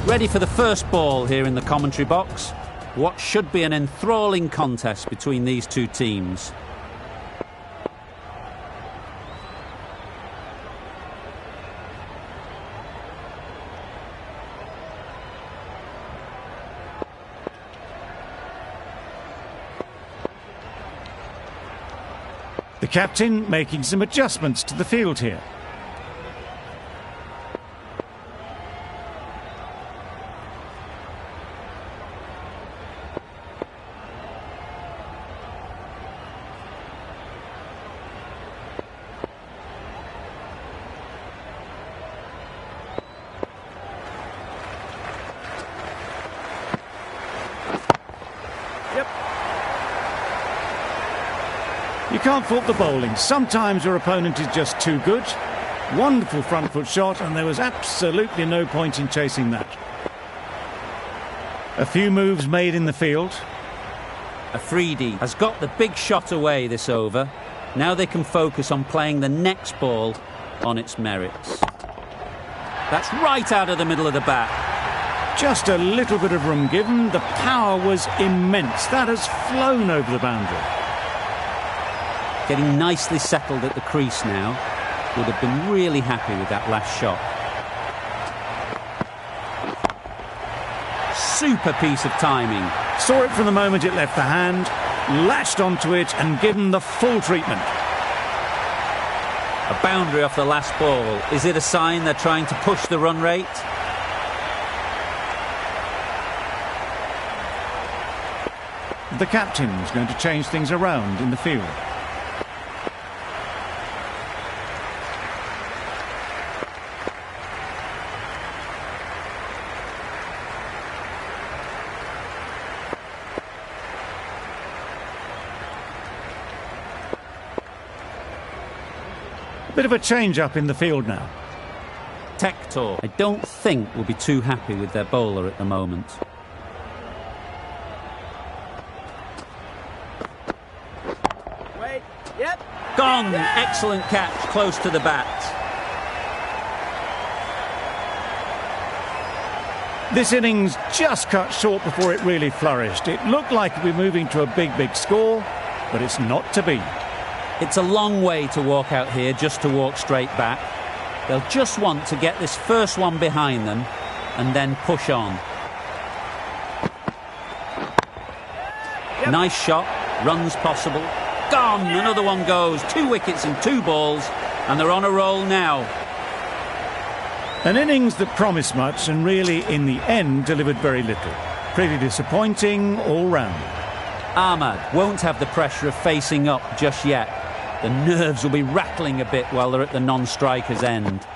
Ready for the first ball here in the commentary box. What should be an enthralling contest between these two teams. The captain making some adjustments to the field here. You can't fault the bowling. Sometimes your opponent is just too good. Wonderful front foot shot, and there was absolutely no point in chasing that. A few moves made in the field. Afridi has got the big shot away this over. Now they can focus on playing the next ball on its merits. That's right out of the middle of the bat. Just a little bit of room given. The power was immense. That has flown over the boundary. Getting nicely settled at the crease now. Would have been really happy with that last shot. Super piece of timing. Saw it from the moment it left the hand, latched onto it and given the full treatment. A boundary off the last ball. Is it a sign they're trying to push the run rate? The captain is going to change things around in the field. Bit of a change-up in the field now. Tector, I don't think, will be too happy with their bowler at the moment. Wait, yep. Gone! Excellent catch, close to the bat. This innings just cut short before it really flourished. It looked like it would be moving to a big score, but it's not to be. It's a long way to walk out here just to walk straight back. They'll just want to get this first one behind them and then push on. Yep. Nice shot, runs possible. Gone, another one goes. 2 wickets and 2 balls, and they're on a roll now. An innings that promised much and really in the end delivered very little. Pretty disappointing all round. Ahmad won't have the pressure of facing up just yet. The nerves will be rattling a bit while they're at the non-striker's end.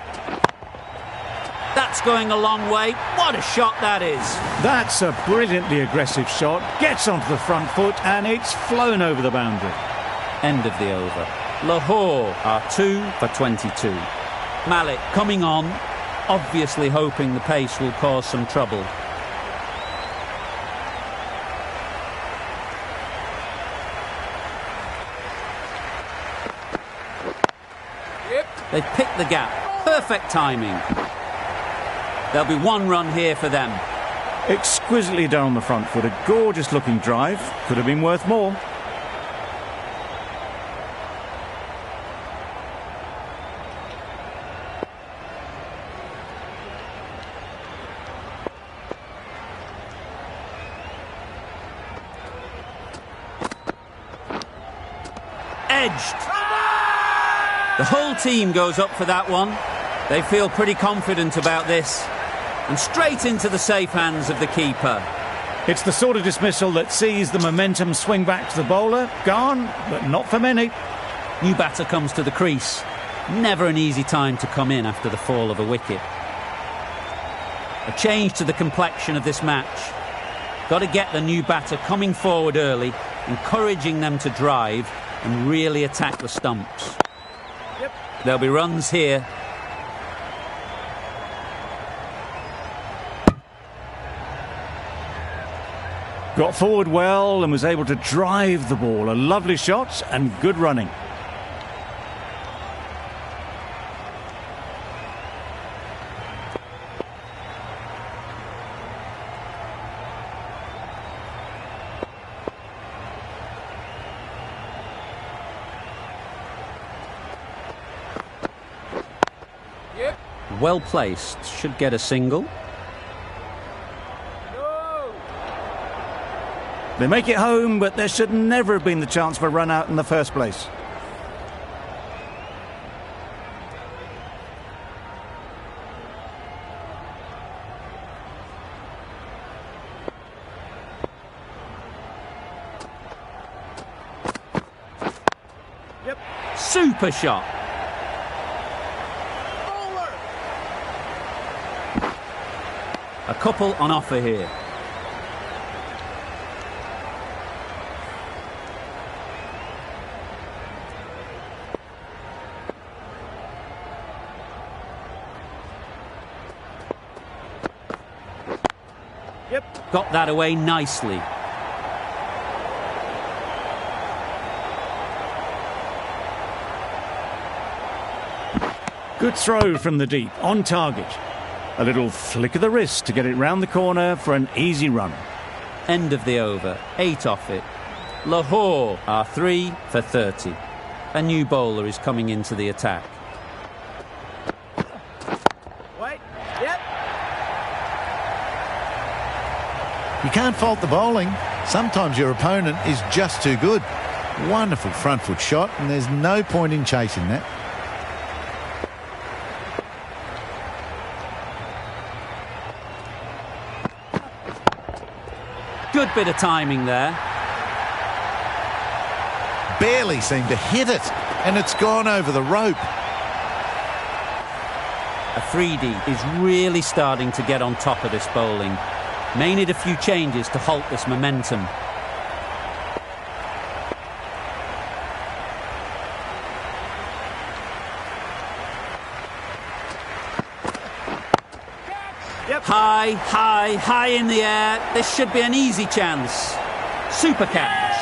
That's going a long way. What a shot that is. That's a brilliantly aggressive shot. Gets onto the front foot and it's flown over the boundary. End of the over. Lahore are 2 for 22. Malik coming on, obviously hoping the pace will cause some trouble. They've picked the gap. Perfect timing. There'll be 1 run here for them. Exquisitely done on the front foot. A gorgeous looking drive. Could have been worth more. Edged. The whole team goes up for that one. They feel pretty confident about this. And straight into the safe hands of the keeper. It's the sort of dismissal that sees the momentum swing back to the bowler. Gone, but not for many. New batter comes to the crease. Never an easy time to come in after the fall of a wicket. A change to the complexion of this match. Got to get the new batter coming forward early, encouraging them to drive and really attack the stumps. Yep. There'll be runs here. Got forward well and was able to drive the ball. A lovely shot and good running. Well placed, should get a single. Go. They make it home, but there should never have been the chance for a run out in the first place. Yep. Super shot. Bowler. A couple on offer here. Yep. Got that away nicely. Good throw from the deep, on target. A little flick of the wrist to get it round the corner for an easy run. End of the over, 8 off it. Lahore are 3 for 30. A new bowler is coming into the attack. Wait. Yep. You can't fault the bowling. Sometimes your opponent is just too good. Wonderful front foot shot, and there's no point in chasing that. Good bit of timing there. Barely seemed to hit it, and it's gone over the rope. Afridi is really starting to get on top of this bowling. May need a few changes to halt this momentum. Yep. High, high, high in the air. This should be an easy chance. Super catch.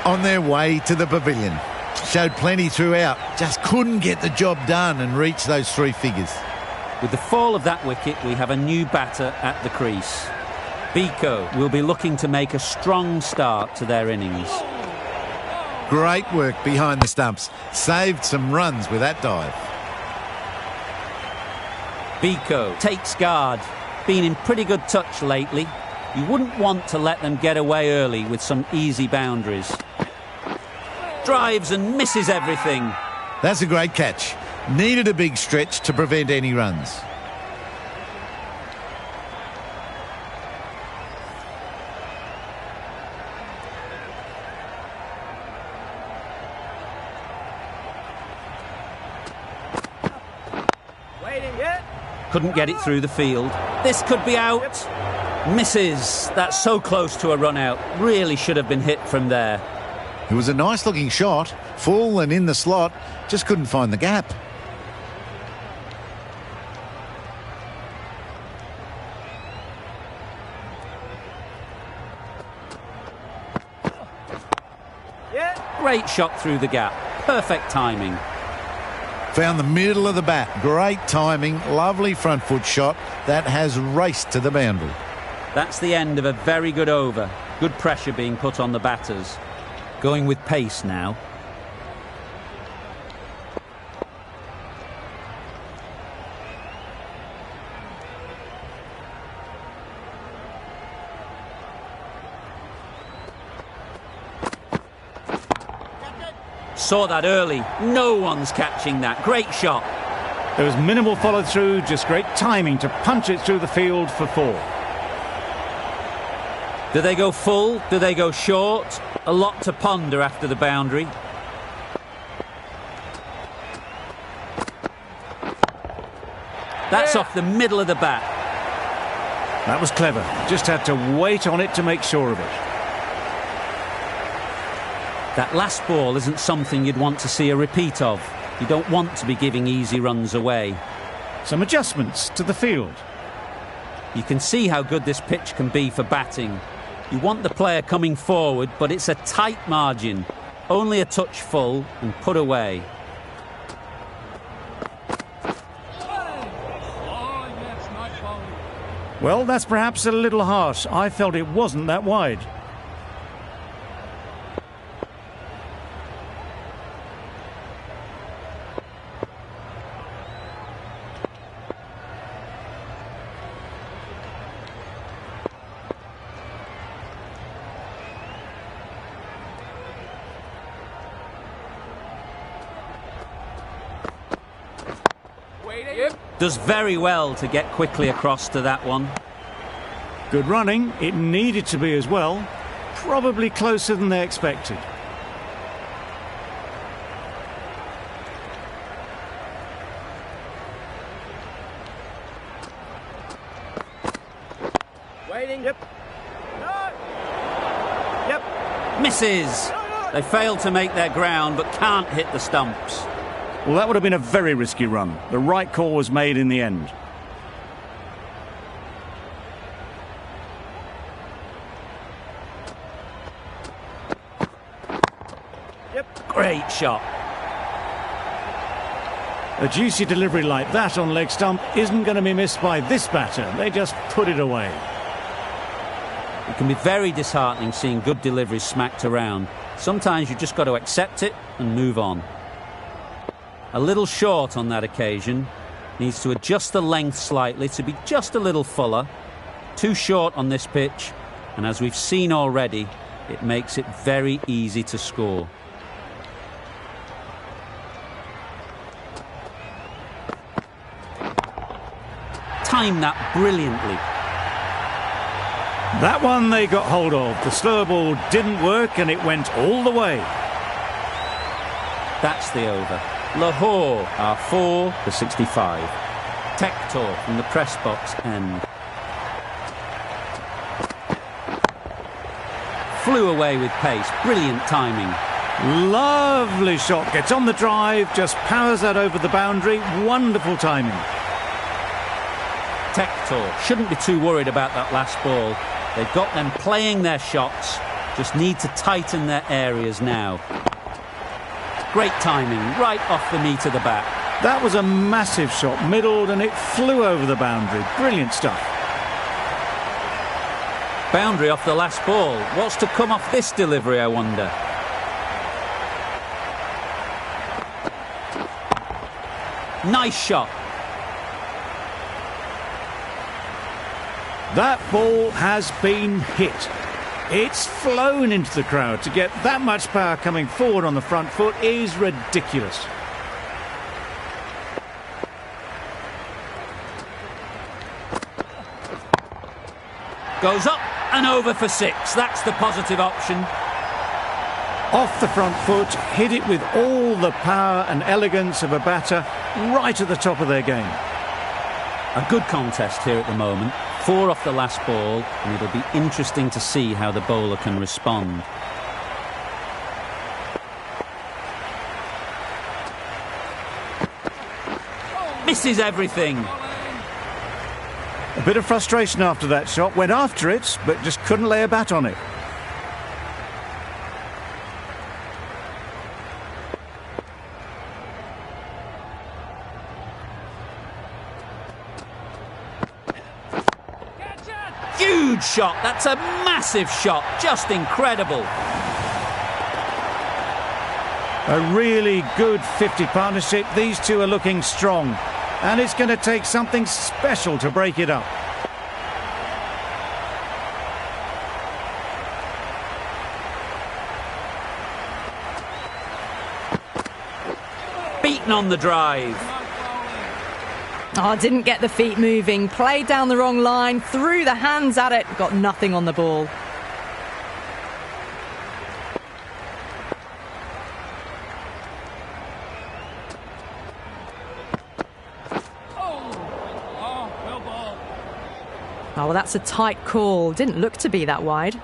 On their way to the pavilion. Showed plenty throughout, just couldn't get the job done and reach those 3 figures. With the fall of that wicket, we have a new batter at the crease. Biko will be looking to make a strong start to their innings. Great work behind the stumps. Saved some runs with that dive. Biko takes guard. Been in pretty good touch lately. You wouldn't want to let them get away early with some easy boundaries. Drives and misses everything. That's a great catch. Needed a big stretch to prevent any runs. Waiting. Yet. Couldn't get it through the field. This could be out. Misses. That's so close to a run out. Really should have been hit from there. It was a nice looking shot, full and in the slot, just couldn't find the gap. Yet. Great shot through the gap. Perfect timing. Found the middle of the bat. Great timing, lovely front foot shot that has raced to the boundary. That's the end of a very good over. Good pressure being put on the batters. Going with pace now. Saw that early. No one's catching that. Great shot. There was minimal follow-through, just great timing to punch it through the field for 4. Do they go full? Do they go short? A lot to ponder after the boundary. That's off the middle of the bat. That was clever. Just had to wait on it to make sure of it. That last ball isn't something you'd want to see a repeat of. You don't want to be giving easy runs away. Some adjustments to the field. You can see how good this pitch can be for batting. You want the player coming forward, but it's a tight margin. Only a touch full and put away. Well, that's perhaps a little harsh. I felt it wasn't that wide. Does very well to get quickly across to that one. Good running. It needed to be as well. Probably closer than they expected. Waiting. Yep. No. Yep. Misses. They failed to make their ground but can't hit the stumps. Well, that would have been a very risky run. The right call was made in the end. Yep. Great shot. A juicy delivery like that on leg stump isn't going to be missed by this batter. They just put it away. It can be very disheartening seeing good deliveries smacked around. Sometimes you just got to accept it and move on. A little short on that occasion. Needs to adjust the length slightly to be just a little fuller. Too short on this pitch, and as we've seen already, it makes it very easy to score. Timed that brilliantly. That one they got hold of. The slower ball didn't work and it went all the way. That's the over. Lahore are 4 for 65. Tector from the press box end. Flew away with pace. Brilliant timing. Lovely shot. Gets on the drive, just powers that over the boundary. Wonderful timing. Tector shouldn't be too worried about that last ball. They've got them playing their shots. Just need to tighten their areas now. Great timing, right off the meat of the bat. That was a massive shot, middled, and it flew over the boundary. Brilliant stuff. Boundary off the last ball. What's to come off this delivery, I wonder? Nice shot. That ball has been hit. It's flown into the crowd. To get that much power coming forward on the front foot is ridiculous. Goes up and over for 6. That's the positive option. Off the front foot, hit it with all the power and elegance of a batter right at the top of their game. A good contest here at the moment. 4 off the last ball, and it'll be interesting to see how the bowler can respond. Misses everything. A bit of frustration after that shot. Went after it, but just couldn't lay a bat on it. Huge shot. That's a massive shot. Just incredible. A really good 50 partnership. These two are looking strong. And it's going to take something special to break it up. Beaten on the drive. Oh, didn't get the feet moving. Played down the wrong line. Threw the hands at it. Got nothing on the ball. Oh, well, that's a tight call. Didn't look to be that wide.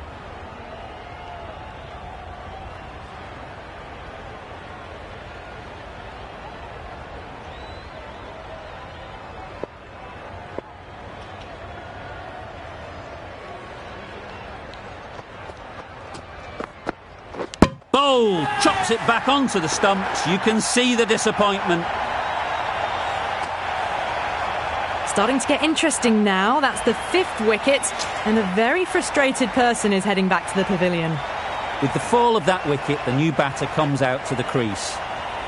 Bowl chops it back onto the stumps. You can see the disappointment. Starting to get interesting now. That's the 5th wicket, and a very frustrated person is heading back to the pavilion. With the fall of that wicket, the new batter comes out to the crease.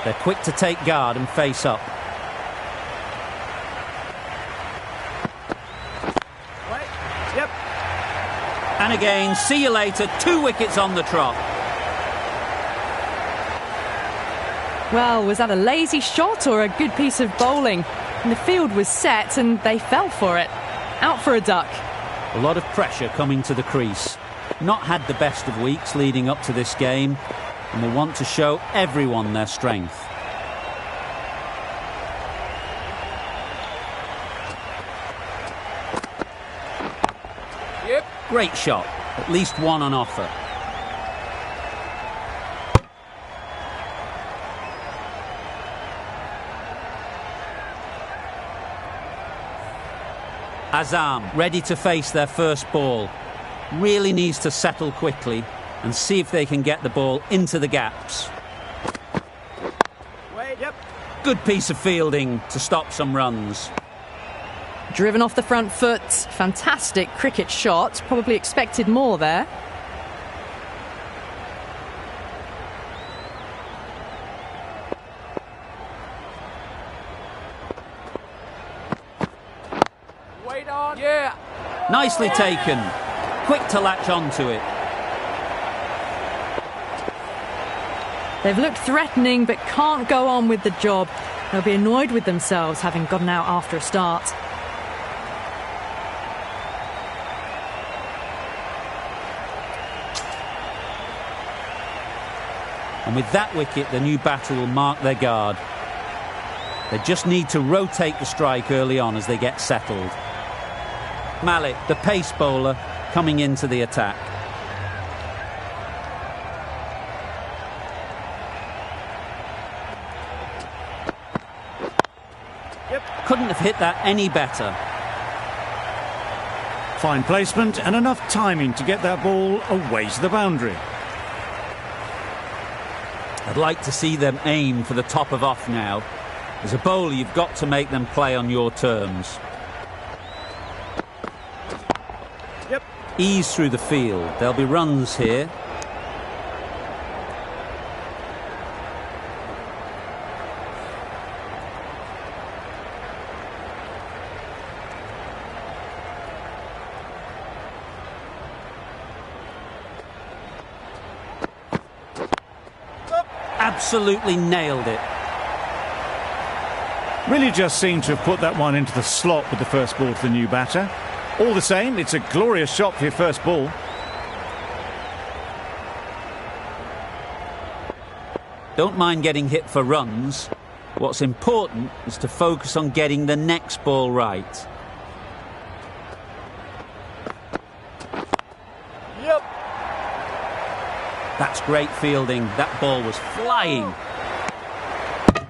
They're quick to take guard and face up. Wait. Yep. And again, see you later. 2 wickets on the trot. Well, was that a lazy shot or a good piece of bowling? And the field was set and they fell for it. Out for a duck. A lot of pressure coming to the crease. Not had the best of weeks leading up to this game, and will want to show everyone their strength. Yep. Great shot. At least one on offer. Azam ready to face their first ball. Really needs to settle quickly and see if they can get the ball into the gaps. Wait, yep. Good piece of fielding to stop some runs. Driven off the front foot. Fantastic cricket shot. Probably expected more there. Wait on. Yeah. Nicely taken. Quick to latch onto it. They've looked threatening but can't go on with the job. They'll be annoyed with themselves having gotten out after a start. And with that wicket, the new batter will mark their guard. They just need to rotate the strike early on as they get settled. Malik, the pace bowler, coming into the attack. Yep. Couldn't have hit that any better. Fine placement and enough timing to get that ball away to the boundary. I'd like to see them aim for the top of off now. As a bowler, you've got to make them play on your terms. Yep. Ease through the field. There'll be runs here. Absolutely nailed it. Really just seemed to have put that one into the slot with the first ball to the new batter. All the same, it's a glorious shot for your first ball. Don't mind getting hit for runs. What's important is to focus on getting the next ball right. Yep. That's great fielding. That ball was flying.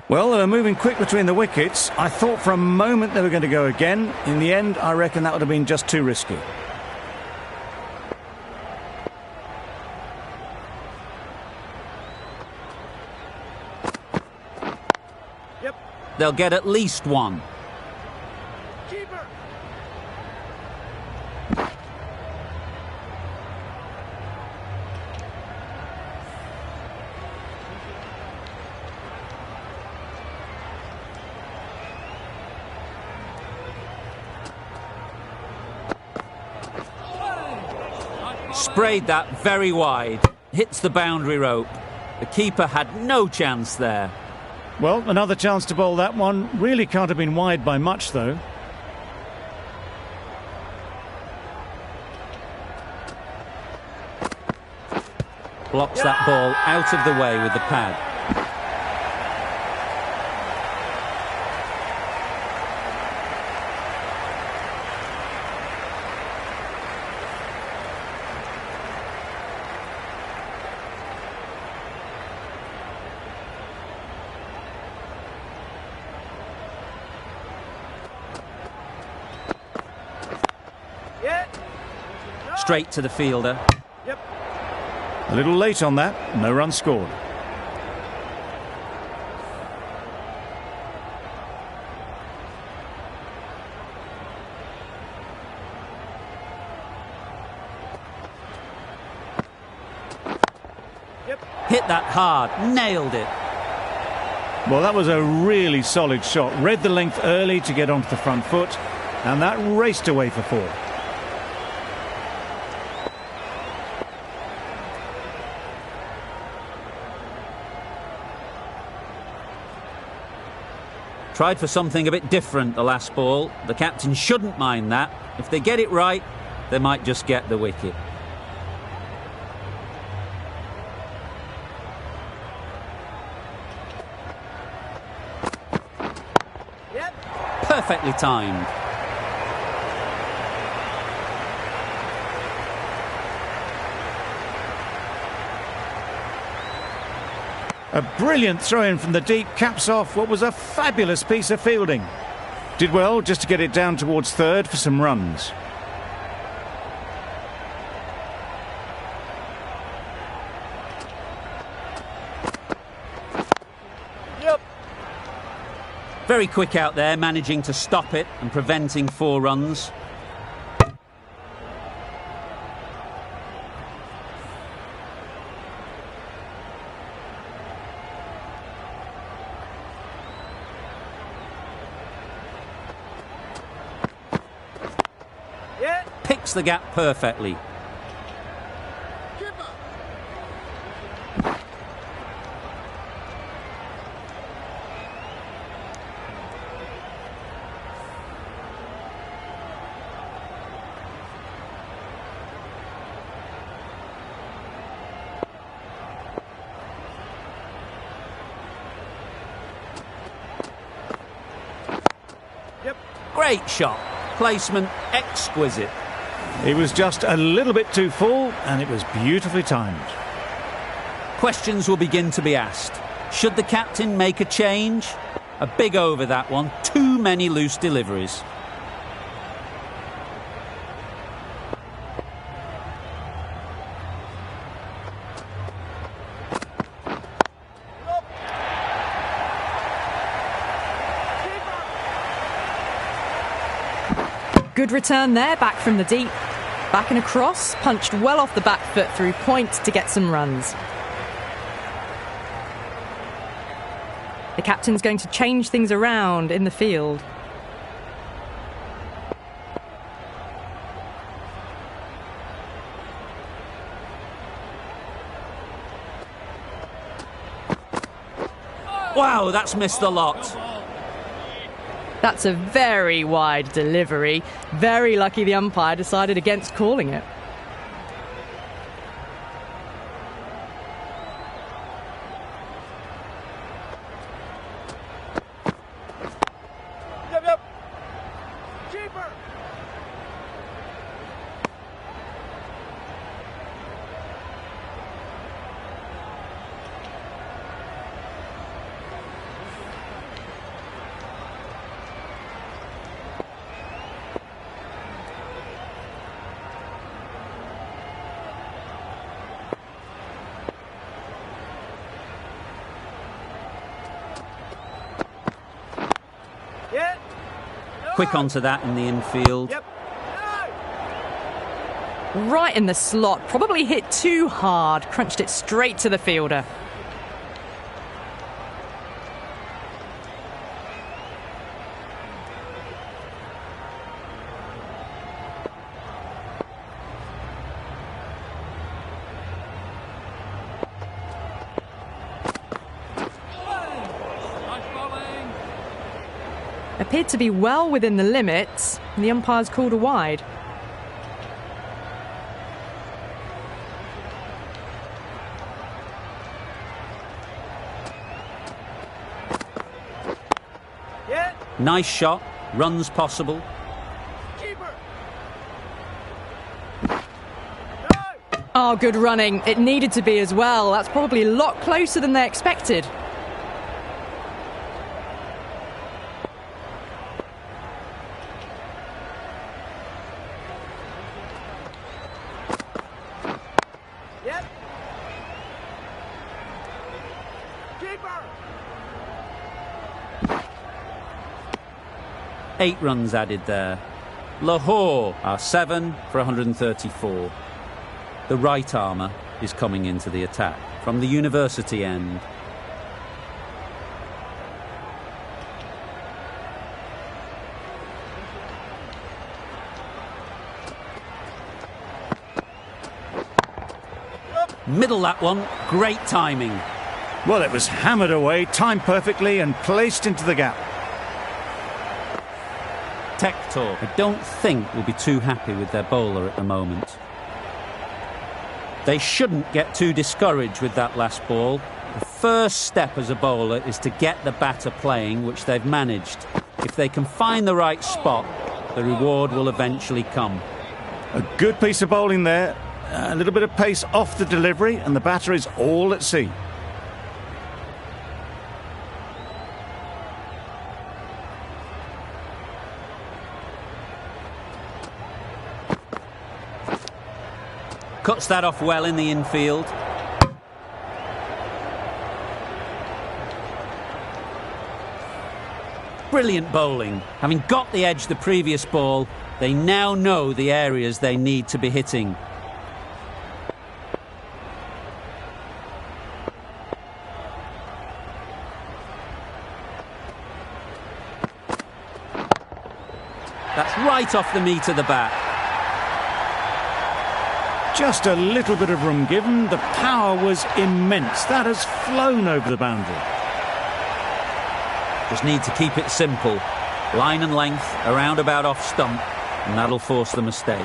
Well, they were moving quick between the wickets. I thought for a moment they were going to go again. In the end, I reckon that would have been just too risky. Yep. They'll get at least one. Keeper. Sprayed that very wide. Hits the boundary rope. The keeper had no chance there. Well, another chance to bowl that one. Really can't have been wide by much, though. Blocks that ball out of the way with the pad. Yeah. Straight to the fielder. Yep. A little late on that. No run scored. Yep. Hit that hard. Nailed it. Well, that was a really solid shot. Read the length early to get onto the front foot, and that raced away for four. Tried for something a bit different the last ball. The captain shouldn't mind that. If they get it right, they might just get the wicket. Yep. Perfectly timed. A brilliant throw-in from the deep caps off what was a fabulous piece of fielding. Did well just to get it down towards third for some runs. Yep. Very quick out there, managing to stop it and preventing 4 runs. Yeah. Picks the gap perfectly. Keeper. Yep. Great shot. Placement exquisite. He was just a little bit too full and it was beautifully timed. Questions will begin to be asked. Should the captain make a change? A big over that one. Too many loose deliveries. Good return there, back from the deep. Back and across, punched well off the back foot through point to get some runs. The captain's going to change things around in the field. Wow, that's missed the lot. That's a very wide delivery. Very lucky the umpire decided against calling it. Yep, yep. Keeper. Yeah. Quick onto that in the infield. Yep. Right in the slot, probably hit too hard, crunched it straight to the fielder. Appeared to be well within the limits, and the umpire's called a wide. Yeah. Nice shot. Runs possible. Keeper. Oh, good running. It needed to be as well. That's probably a lot closer than they expected. Yep. Keeper. 8 runs added there. Lahore are 7 for 134. The right armour is coming into the attack from the university end. Middle that one, great timing. Well, it was hammered away, timed perfectly and placed into the gap. tic-tac-toe. I don't think we'll be too happy with their bowler at the moment. They shouldn't get too discouraged with that last ball. The first step as a bowler is to get the batter playing, which they've managed. If they can find the right spot, the reward will eventually come. A good piece of bowling there. A little bit of pace off the delivery, and the batter is all at sea. Cuts that off well in the infield. Brilliant bowling. Having got the edge the previous ball, they now know the areas they need to be hitting. That's right off the meat of the bat. Just a little bit of room given. The power was immense. That has flown over the boundary. Just need to keep it simple. Line and length, around about off stump, and that'll force the mistake.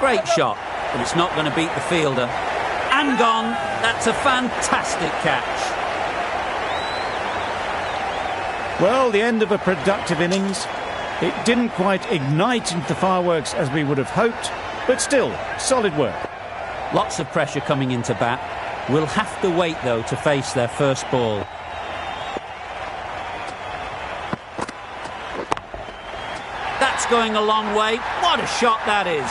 Great shot, but it's not going to beat the fielder. And gone. That's a fantastic catch. Well, the end of a productive innings. It didn't quite ignite into the fireworks as we would have hoped, but still, solid work. Lots of pressure coming into bat. We'll have to wait, though, to face their first ball. That's going a long way. What a shot that is.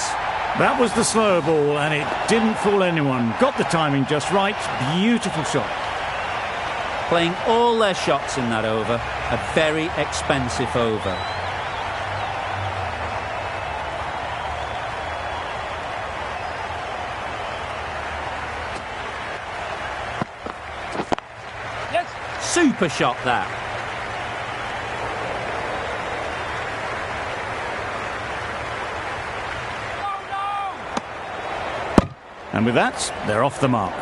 That was the slower ball, and it didn't fool anyone. Got the timing just right. Beautiful shot. Playing all their shots in that over. A very expensive over. Yes. Super shot that. And with that, they're off the mark.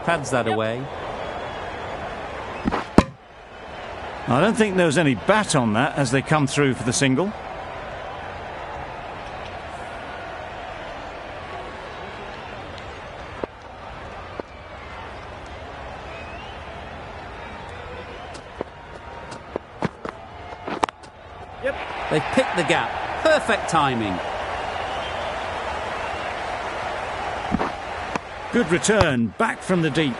Pads that away. I don't think there was any bat on that as they come through for the single. Yep. They've picked the gap. Perfect timing. Good return, back from the deep.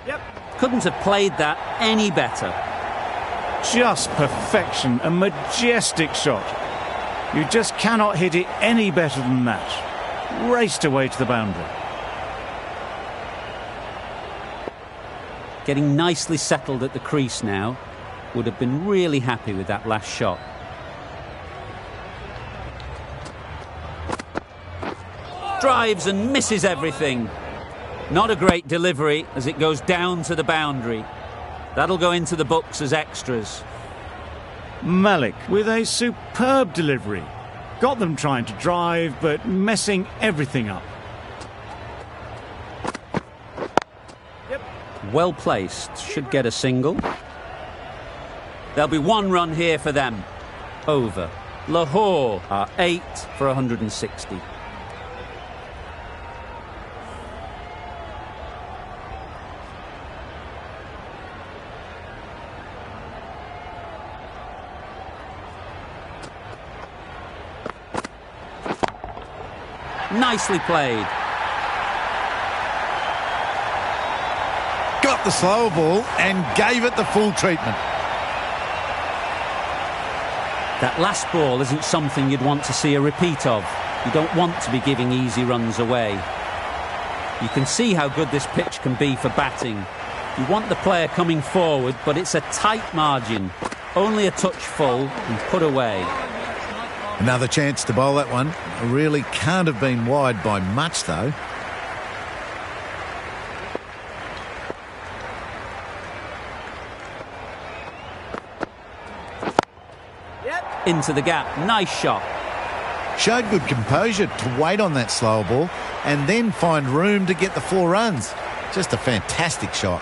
Yep. Couldn't have played that any better. Just perfection, a majestic shot. You just cannot hit it any better than that. Raced away to the boundary. Getting nicely settled at the crease now. Would have been really happy with that last shot. Drives and misses everything. Not a great delivery as it goes down to the boundary. That'll go into the books as extras. Malik with a superb delivery. Got them trying to drive, but messing everything up. Well placed, should get a single. There'll be one run here for them. Over. Lahore are 8 for 160. Nicely played. Got the slower ball and gave it the full treatment. That last ball isn't something you'd want to see a repeat of. You don't want to be giving easy runs away. You can see how good this pitch can be for batting. You want the player coming forward, but it's a tight margin. Only a touch full and put away. Another chance to bowl that one. Really can't have been wide by much, though. Yep. Into the gap. Nice shot. Showed good composure to wait on that slower ball and then find room to get the 4 runs. Just a fantastic shot.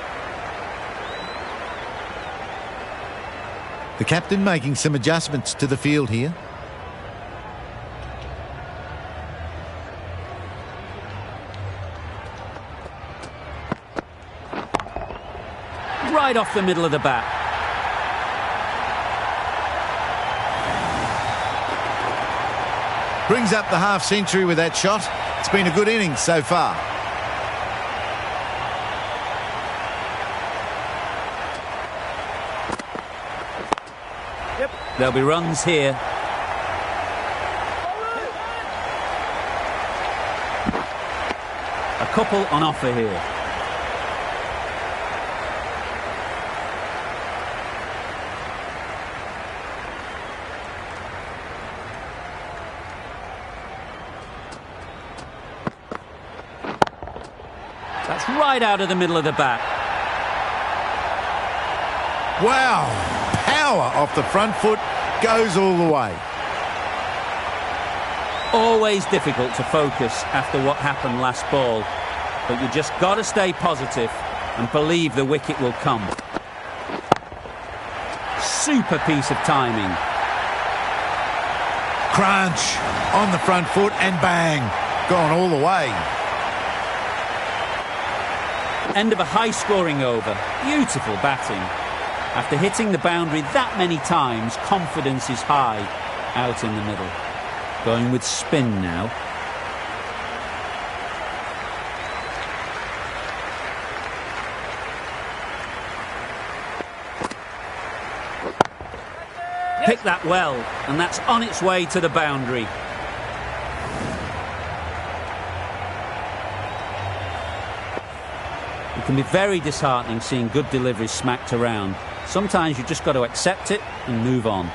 The captain making some adjustments to the field here. Right off the middle of the bat. Brings up the half-century with that shot. It's been a good innings so far. Yep. There'll be runs here. A couple on offer here. That's right out of the middle of the bat. Wow! Power off the front foot, goes all the way. Always difficult to focus after what happened last ball, but you just got to stay positive and believe the wicket will come. Super piece of timing. Crunch on the front foot and bang, gone all the way. End of a high-scoring over. Beautiful batting. After hitting the boundary that many times, confidence is high out in the middle. Going with spin now. Pick that well, and that's on its way to the boundary. It can be very disheartening seeing good deliveries smacked around. Sometimes you've just got to accept it and move on.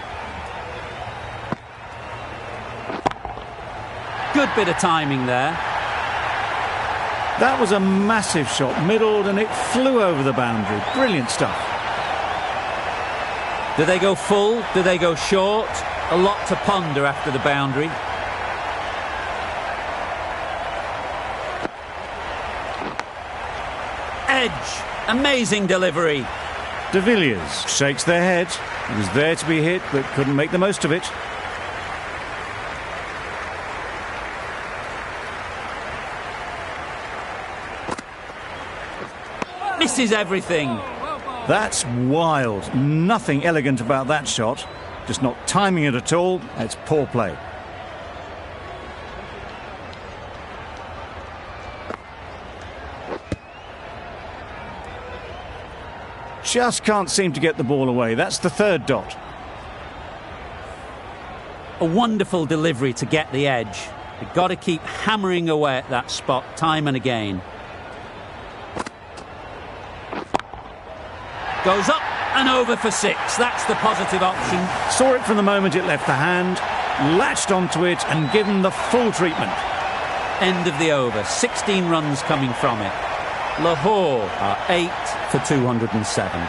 Good bit of timing there. That was a massive shot, middled, and it flew over the boundary. Brilliant stuff. Do they go full? Do they go short? A lot to ponder after the boundary. Edge. Amazing delivery. De Villiers shakes their head. It was there to be hit, but couldn't make the most of it. Misses everything. That's wild. Nothing elegant about that shot. Just not timing it at all. It's poor play. Just can't seem to get the ball away. That's the third dot. A wonderful delivery to get the edge. You've got to keep hammering away at that spot time and again. Goes up and over for 6. That's the positive option. Saw it from the moment it left the hand, latched onto it and given the full treatment. End of the over. 16 runs coming from it. Lahore are 8 for 207.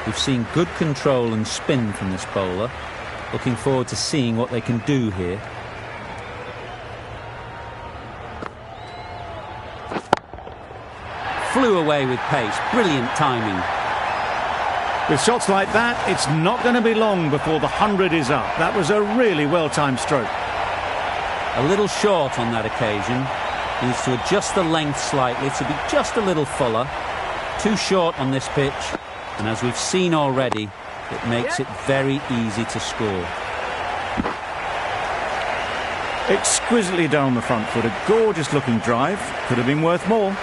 We've seen good control and spin from this bowler. Looking forward to seeing what they can do here. Flew away with pace. Brilliant timing. With shots like that, it's not going to be long before the 100 is up. That was a really well-timed stroke. A little short on that occasion. Needs to adjust the length slightly to be just a little fuller. Too short on this pitch. And as we've seen already, it makes it very easy to score. Exquisitely done on the front foot. A gorgeous looking drive. Could have been worth more.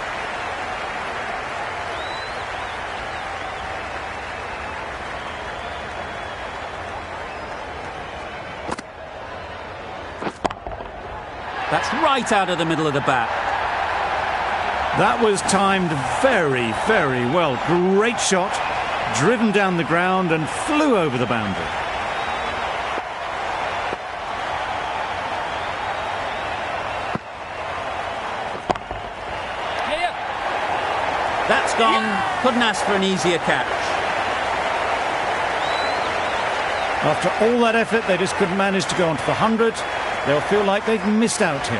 It's right out of the middle of the bat. That was timed very, very well. Great shot, driven down the ground and flew over the boundary. That's gone. Couldn't ask for an easier catch. After all that effort, they just couldn't manage to go onto the 100. They'll feel like they've missed out here.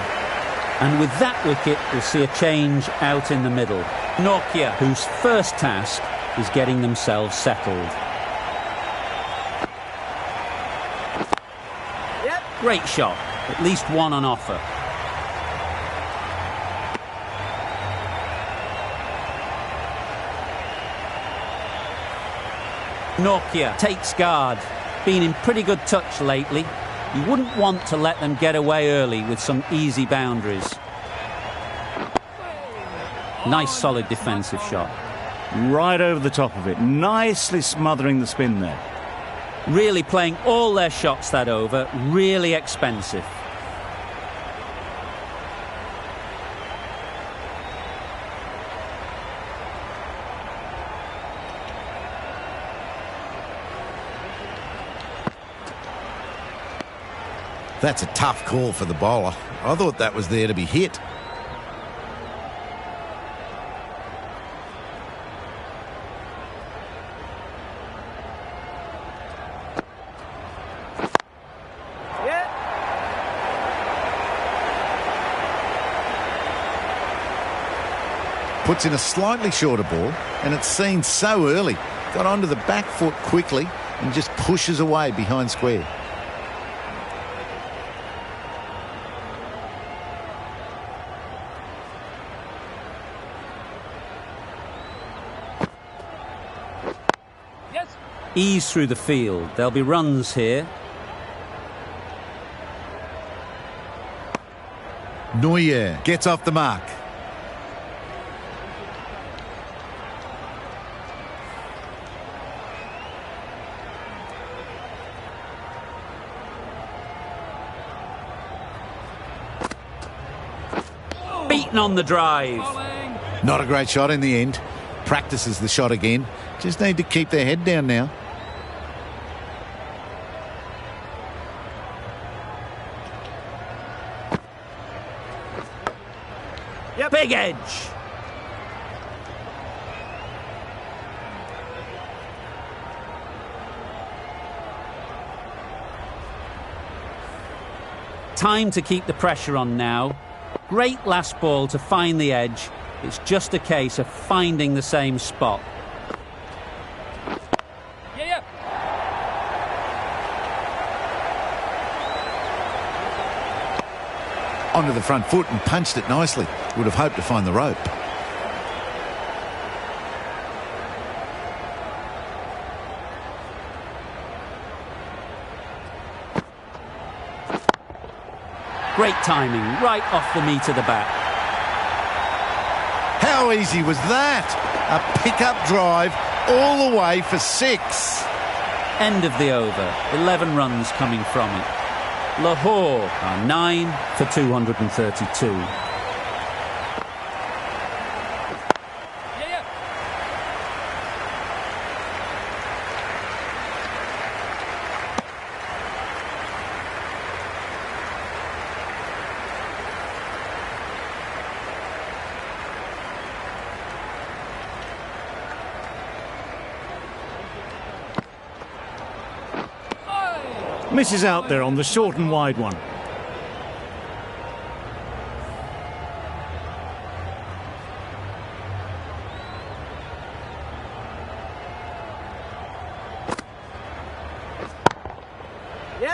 And with that wicket, we'll see a change out in the middle. Nokia, whose first task is getting themselves settled. Yep. Great shot. At least one on offer. Nokia takes guard. Been in pretty good touch lately. You wouldn't want to let them get away early with some easy boundaries. Nice solid defensive shot. Right over the top of it, nicely smothering the spin there. Really playing all their shots that over. Really expensive. That's a tough call for the bowler. I thought that was there to be hit. Yeah. Puts in a slightly shorter ball, and it's seen so early. Got onto the back foot quickly and just pushes away behind square. Ease through the field. There'll be runs here. Neuer gets off the mark. Beaten on the drive. Not a great shot in the end. Practices the shot again. Just need to keep their head down now. Yep. Big edge. Time to keep the pressure on now. Great last ball to find the edge. It's just a case of finding the same spot. Onto the front foot and punched it nicely. Would have hoped to find the rope. Great timing, right off the meat of the bat. How easy was that? A pickup drive all the way for 6. End of the over. 11 runs coming from it. Lahore are 9 for 232. Misses out there on the short and wide one.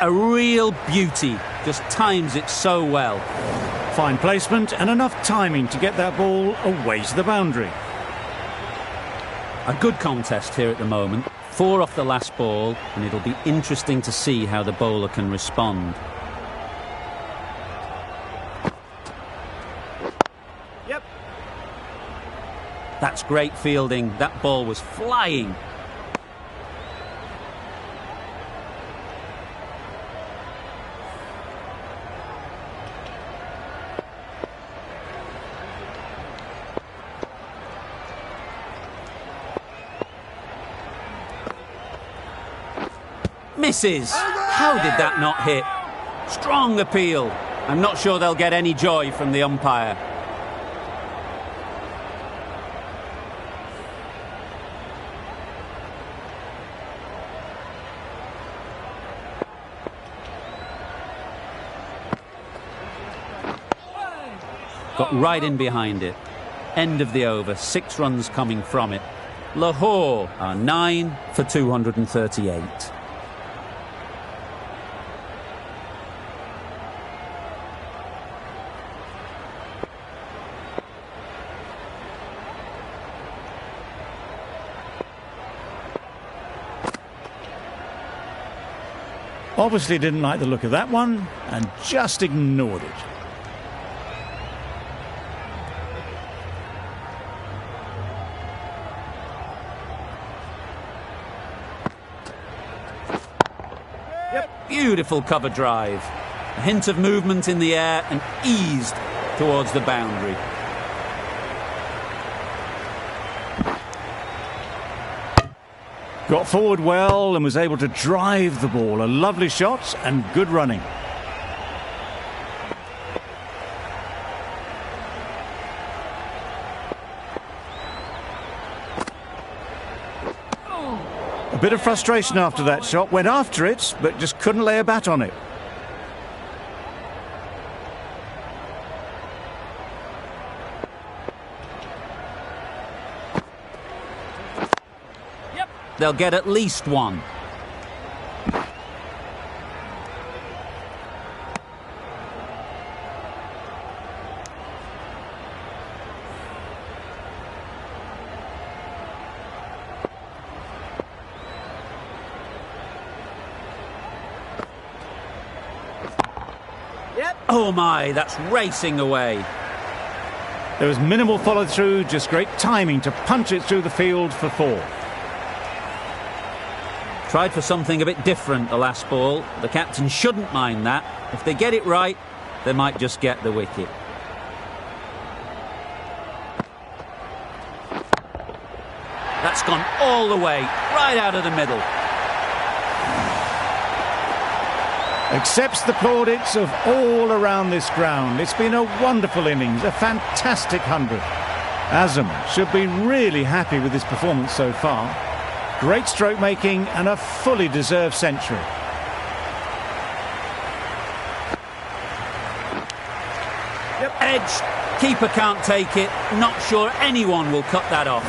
A real beauty. Just times it so well. Fine placement and enough timing to get that ball away to the boundary. A good contest here at the moment. 4 off the last ball, and it'll be interesting to see how the bowler can respond. Yep. That's great fielding. That ball was flying. Misses. How did that not hit? Strong appeal. I'm not sure they'll get any joy from the umpire. Got right in behind it. End of the over, 6 runs coming from it. Lahore are 9 for 238. Obviously didn't like the look of that one and just ignored it. Beautiful cover drive. A hint of movement in the air and eased towards the boundary. Got forward well and was able to drive the ball. A lovely shot and good running. A bit of frustration after that shot. Went after it, but just couldn't lay a bat on it. They'll get at least one. Oh my, that's racing away. There was minimal follow through, just great timing to punch it through the field for 4. Tried for something a bit different the last ball. The captain shouldn't mind that. If they get it right, they might just get the wicket. That's gone all the way, right out of the middle. Accepts the plaudits of all around this ground. It's been a wonderful innings, a fantastic 100. Azam should be really happy with his performance so far. Great stroke making and a fully deserved century. Edged. Keeper can't take it. Not sure anyone will cut that off.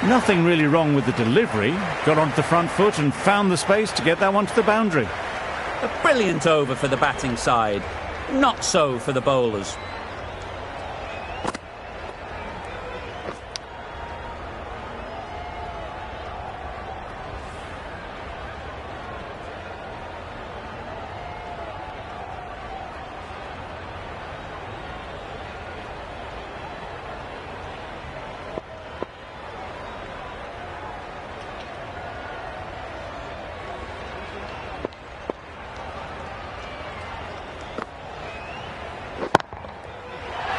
Nothing really wrong with the delivery. Got onto the front foot and found the space to get that one to the boundary. A brilliant over for the batting side. Not so for the bowlers.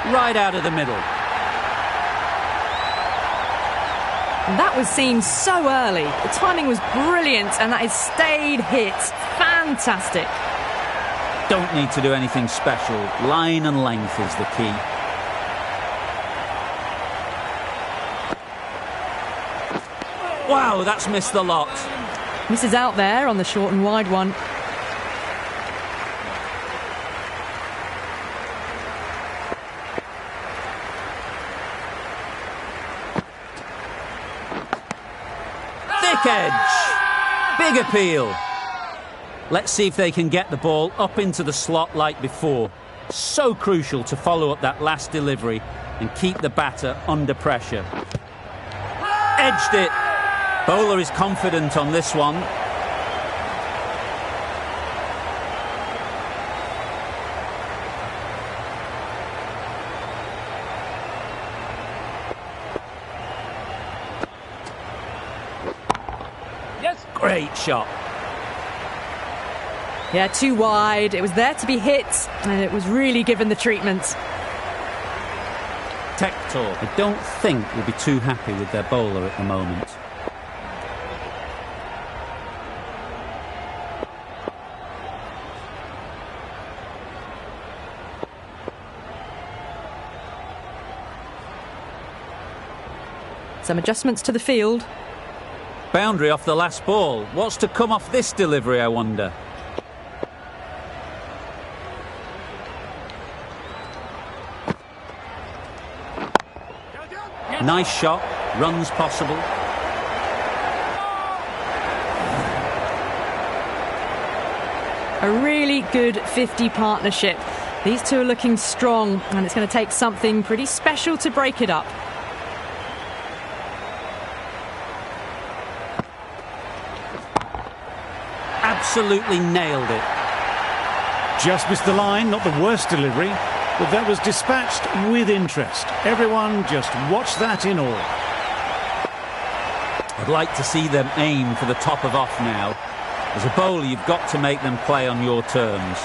Right out of the middle. That was seen so early. The timing was brilliant and that is stayed hit. Fantastic. Don't need to do anything special. Line and length is the key. Wow, that's missed the lot. Misses out there on the short and wide one. Edge. Big appeal. Let's see if they can get the ball up into the slot like before. So crucial to follow up that last delivery and keep the batter under pressure. Edged it. Bowler is confident on this one. Great shot. Yeah, too wide. It was there to be hit, and it was really given the treatment. Tector, I don't think will be too happy with their bowler at the moment. Some adjustments to the field. Boundary off the last ball. What's to come off this delivery, I wonder? Nice shot. Runs possible. A really good 50 partnership. These two are looking strong, and it's going to take something pretty special to break it up. Absolutely nailed it. Just missed the line, not the worst delivery, but that was dispatched with interest. Everyone just watched that in awe. I'd like to see them aim for the top of off now. As a bowler, you've got to make them play on your terms.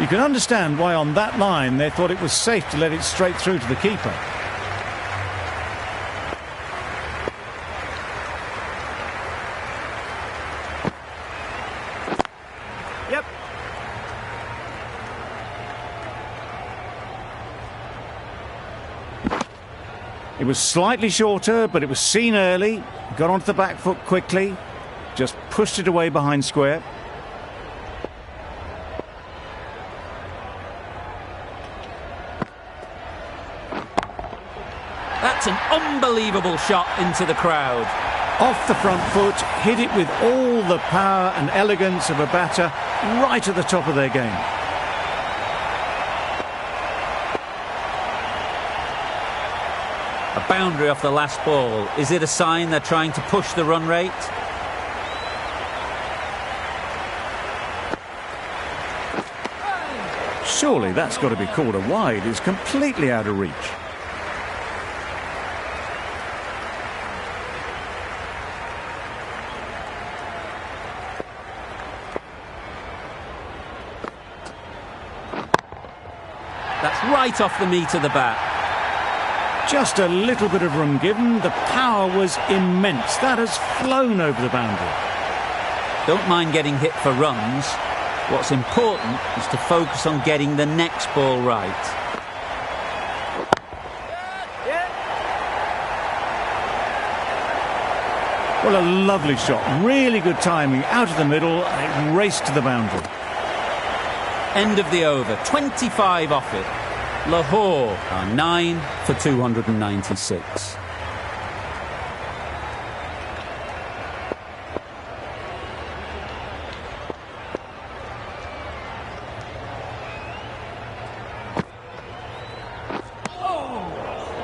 You can understand why on that line they thought it was safe to let it straight through to the keeper. Yep. It was slightly shorter, but it was seen early. Got onto the back foot quickly. Just pushed it away behind square. That's an unbelievable shot into the crowd. Off the front foot, hit it with all the power and elegance of a batter right at the top of their game. A boundary off the last ball. Is it a sign they're trying to push the run rate? Surely that's got to be called a wide. It's completely out of reach. That's right off the meat of the bat. Just a little bit of room given. The power was immense. That has flown over the boundary. Don't mind getting hit for runs. What's important is to focus on getting the next ball right. Well, a lovely shot. Really good timing. Out of the middle, and it raced to the boundary. End of the over. 25 off it. Lahore are 9 for 296.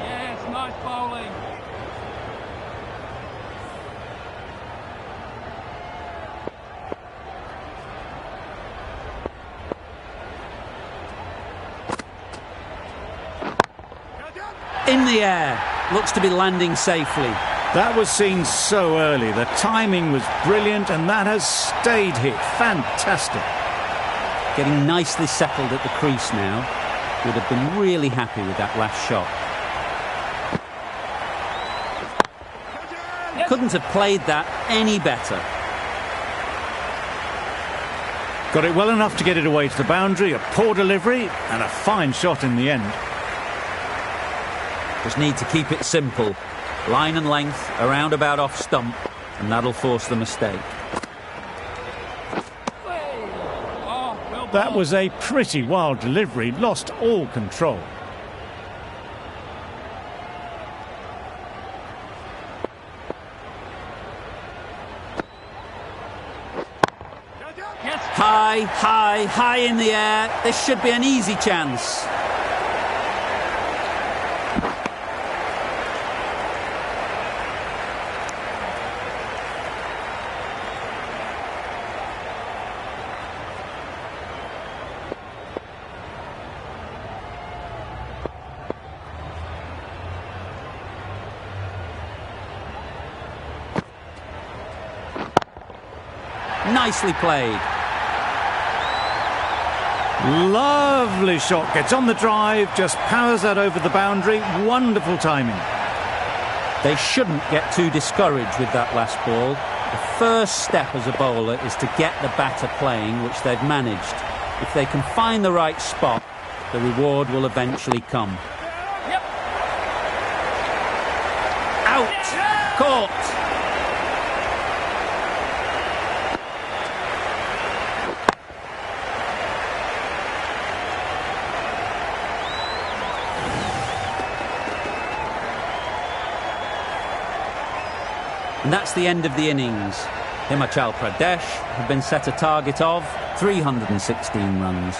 Yes, nice bowling. In the air. Looks to be landing safely. That was seen so early. The timing was brilliant, and that has stayed hit. Fantastic. Getting nicely settled at the crease now. Would have been really happy with that last shot. Couldn't have played that any better. Got it well enough to get it away to the boundary. A poor delivery and a fine shot in the end. Just need to keep it simple. Line and length, around about off stump, and that'll force the mistake. That was a pretty wild delivery. Lost all control. High, high, high in the air. This should be an easy chance. Nicely played. Lovely shot. Gets on the drive, just powers that over the boundary. Wonderful timing. They shouldn't get too discouraged with that last ball. The first step as a bowler is to get the batter playing, which they've managed. If they can find the right spot, the reward will eventually come. Out! Caught! And that's the end of the innings. Himachal Pradesh have been set a target of 316 runs.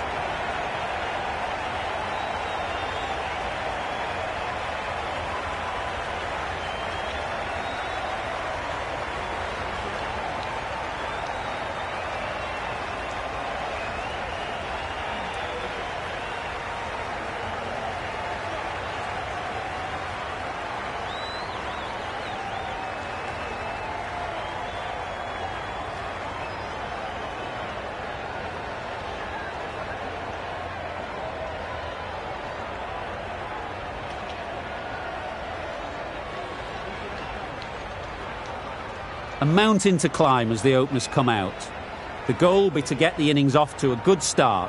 A mountain to climb as the openers come out. The goal will be to get the innings off to a good start.